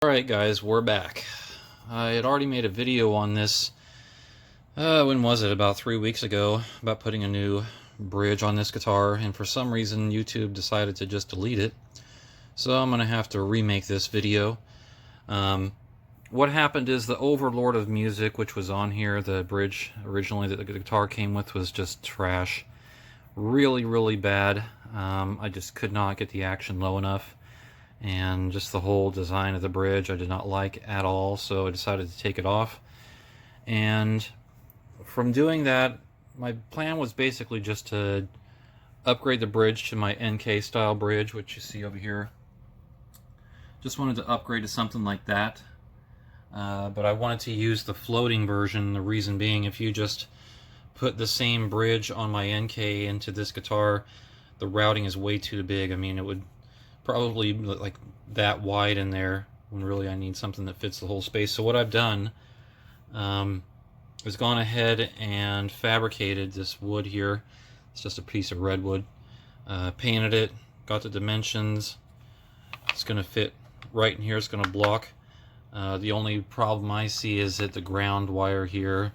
Alright guys, we're back. I had already made a video on this, when was it? About 3 weeks ago, about putting a new bridge on this guitar, and for some reason YouTube decided to just delete it. So I'm going to have to remake this video. What happened is the Overlord of Music, which was on here, the bridge originally that the guitar came with, was just trash. Really, really bad. I just could not get the action low enough. And just the whole design of the bridge I did not like at all, so I decided to take it off. And from doing that, my plan was basically just to upgrade the bridge to my NK style bridge, which you see over here. Just wanted to upgrade to something like that, but I wanted to use the floating version. The reason being, if you just put the same bridge on my NK into this guitar, the routing is way too big. I mean, it would probably like that wide in there when really I need something that fits the whole space. So what I've done is gone ahead and fabricated this wood here. It's just a piece of redwood. Painted it, got the dimensions. It's going to fit right in here. It's going to block. The only problem I see is at the ground wire here.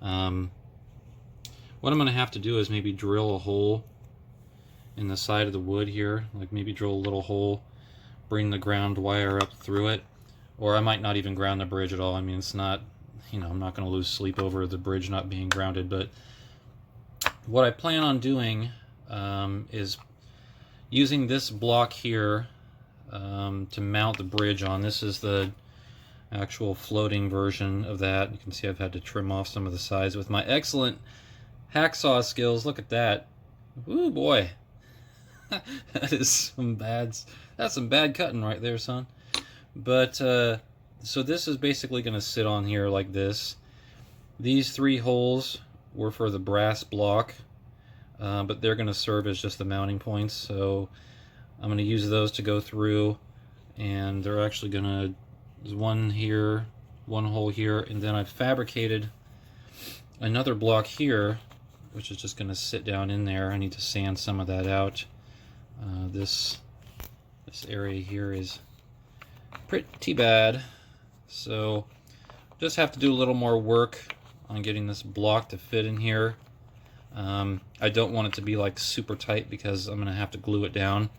What I'm going to have to do is maybe drill a hole in the side of the wood here, like maybe drill a little hole, bring the ground wire up through it, or I might not even ground the bridge at all. I mean, it's not, you know, I'm not going to lose sleep over the bridge not being grounded, but what I plan on doing is using this block here to mount the bridge on. This is the actual floating version of that. You can see I've had to trim off some of the sides with my excellent hacksaw skills. Look at that. Ooh boy. That's some bad cutting right there, son. But so this is basically going to sit on here like this. These 3 holes were for the brass block, but they're going to serve as just the mounting points. So I'm going to use those to go through, and they're actually going to, there's one here, one hole here, and then I've fabricated another block here, which is just going to sit down in there. I need to sand some of that out. This area here is pretty bad, so just have to do a little more work on getting this block to fit in here. I don't want it to be like super tight because I'm going to have to glue it down,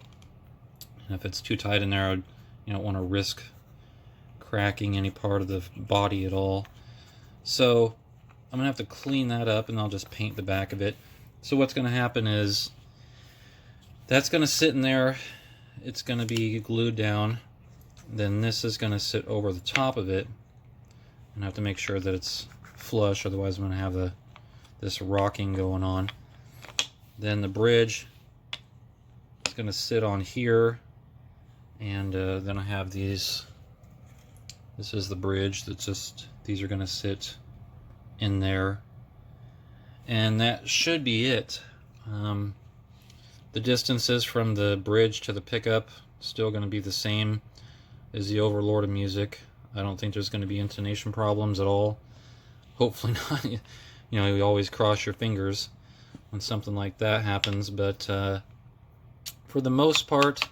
and if it's too tight in there, you don't want to risk cracking any part of the body at all. So I'm gonna have to clean that up, and I'll just paint the back of it. So what's gonna happen is that's gonna sit in there, it's gonna be glued down, then this is gonna sit over the top of it, and I have to make sure that it's flush, otherwise I'm gonna have this rocking going on. Then the bridge is gonna sit on here, and then I have these. This is the bridge that's just, these are gonna sit in there, and that should be it. The distances from the bridge to the pickup still going to be the same as the Overlord of Music. I don't think there's going to be intonation problems at all. Hopefully not. You know, you always cross your fingers when something like that happens, but for the most part,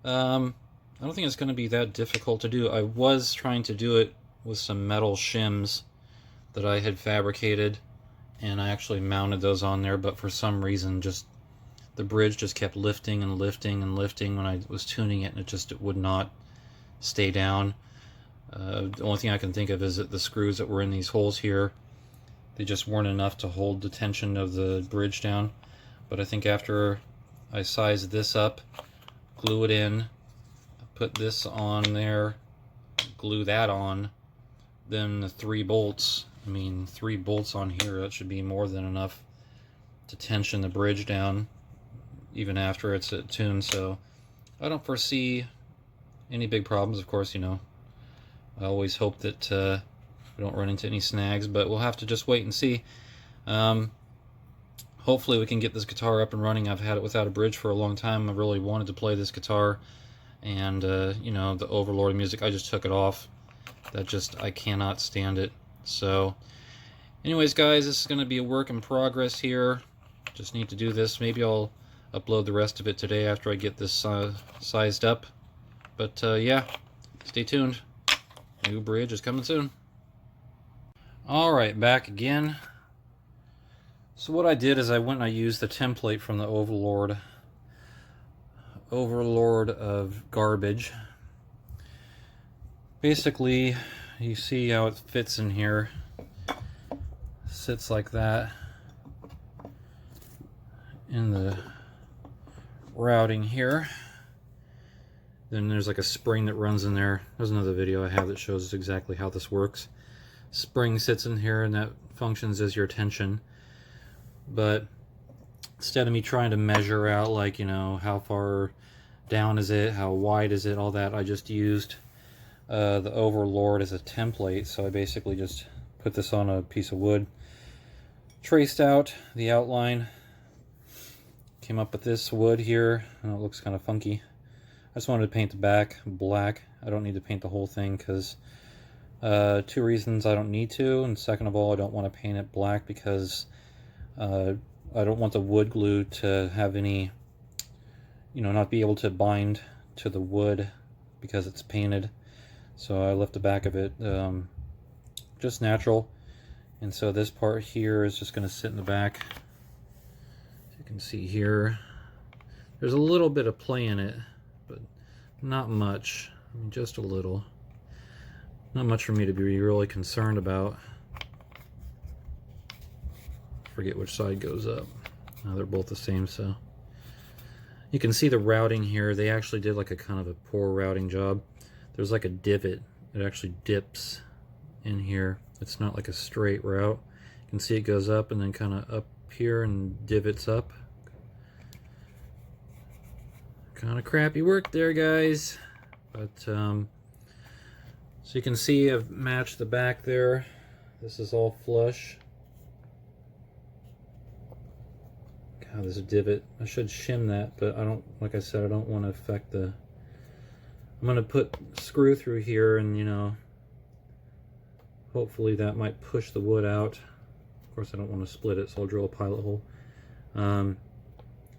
I don't think it's going to be that difficult to do. I was trying to do it with some metal shims that I had fabricated, and I actually mounted those on there, but for some reason just the bridge just kept lifting and lifting and lifting when I was tuning it, and it would not stay down. The only thing I can think of is that the screws that were in these holes here, they just weren't enough to hold the tension of the bridge down. But I think after I size this up, glue it in, put this on there, glue that on, then the 3 bolts, I mean 3 bolts on here, that should be more than enough to tension the bridge down even after it's at tune. So I don't foresee any big problems. Of course, you know, I always hope that we don't run into any snags, but we'll have to just wait and see. Hopefully we can get this guitar up and running. I've had it without a bridge for a long time. I really wanted to play this guitar, and you know, the Overlord of Music, I just took it off. I cannot stand it. So anyways guys, this is going to be a work in progress here. Just need to do this. Maybe I'll upload the rest of it today after I get this sized up. But yeah, stay tuned. New bridge is coming soon. Alright, back again. So what I did is I went and I used the template from the Overlord of Garbage. Basically, you see how it fits in here. Sits like that in the routing here. Then there's like a spring that runs in there. There's another video I have that shows exactly how this works. Spring sits in here and that functions as your tension. But instead of me trying to measure out, like, you know, how far down is it, how wide is it, all that, I just used the Overlord as a template. So I basically just put this on a piece of wood, traced out the outline, came up with this wood here. Oh, it looks kind of funky. I just wanted to paint the back black. I don't need to paint the whole thing because two reasons: I don't need to, and second of all, I don't want to paint it black because I don't want the wood glue to have any, you know, not be able to bind to the wood because it's painted. So I left the back of it just natural. And so this part here is just going to sit in the back. As you can see here, there's a little bit of play in it, but not much. I mean, just a little. Not much for me to be really concerned about. Forget which side goes up. They're both the same, so you can see the routing here. They actually did like a kind of a poor routing job. There's like a divot. It actually dips in here. It's not like a straight route. You can see it goes up and then kind of up here and divots up. Kind of crappy work there, guys. But so you can see I've matched the back there. This is all flush. God, there's a divot. I should shim that, but I don't, like I said, I don't want to affect the... I'm going to put screw through here and, you know, hopefully that might push the wood out. Of course, I don't want to split it, so I'll drill a pilot hole. And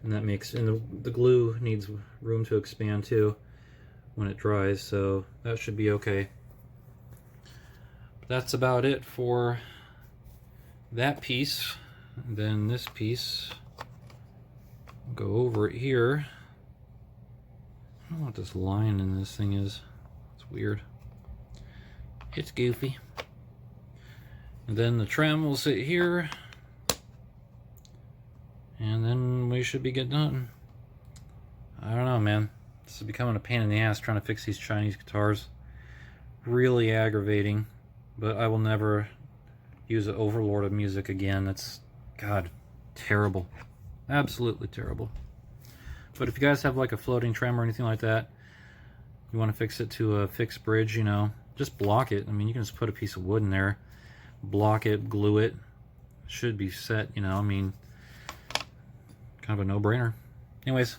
that makes, and the glue needs room to expand too when it dries, so that should be okay. That's about it for that piece. And then this piece, go over it here. I don't know what this line in this thing is. It's weird. It's goofy. And then the trim will sit here. And then we should be getting done. I don't know, man. This is becoming a pain in the ass trying to fix these Chinese guitars. Really aggravating. But I will never use an Overlord of music again. That's, God, terrible. Absolutely terrible. But if you guys have like a floating trem or anything like that, you want to fix it to a fixed bridge, you know, just block it. I mean, you can just put a piece of wood in there, block it, glue it. Should be set, you know, I mean, kind of a no-brainer. Anyways,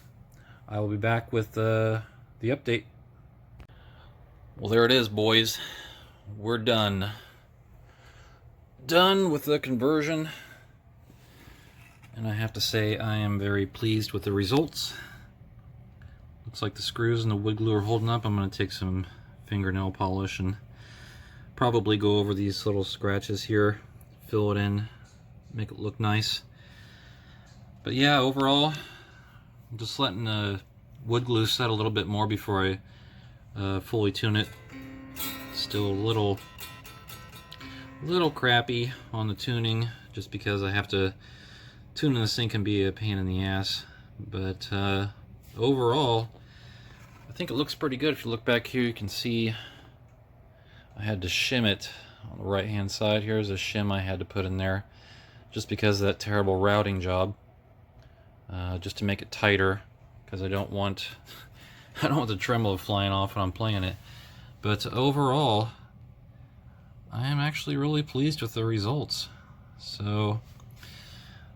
I will be back with the update. Well, there it is, boys. We're done. Done with the conversion. And I have to say, I am very pleased with the results. Looks like the screws and the wood glue are holding up. I'm going to take some fingernail polish and probably go over these little scratches here, fill it in, make it look nice. But yeah, overall, I'm just letting the wood glue set a little bit more before I fully tune it. Still a little crappy on the tuning, just because I have to tuning this thing can be a pain in the ass. But overall, I think it looks pretty good. If you look back here, you can see I had to shim it on the right hand side. Here's a shim I had to put in there just because of that terrible routing job, just to make it tighter, because I don't want the tremolo flying off when I'm playing it. But overall, I am actually really pleased with the results. So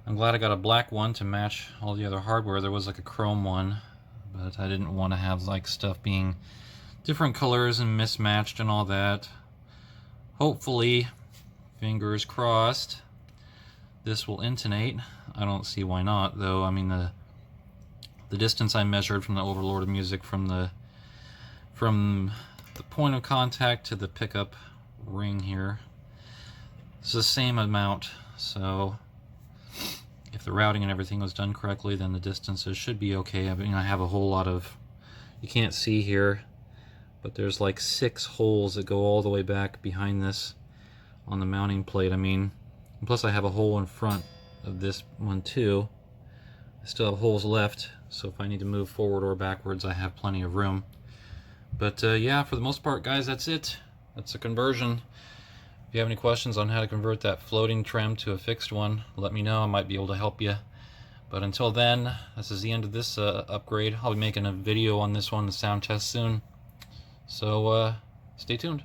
I'm glad I got a black one to match all the other hardware. There was like a chrome one, but I didn't want to have like stuff being different colors and mismatched and all that. Hopefully, fingers crossed, this will intonate. I don't see why not, though. I mean, the distance I measured from the Overlord of Music from the point of contact to the pickup ring here, it's the same amount, so if the routing and everything was done correctly, then the distances should be okay. I mean, I have a whole lot of, you can't see here, but there's like 6 holes that go all the way back behind this on the mounting plate. I mean, and plus I have a hole in front of this one too. I still have holes left, so if I need to move forward or backwards, I have plenty of room. But yeah, for the most part, guys, that's it. That's a conversion. If you have any questions on how to convert that floating trim to a fixed one, let me know. I might be able to help you. But until then, this is the end of this upgrade. I'll be making a video on this one, the sound test, soon. So stay tuned.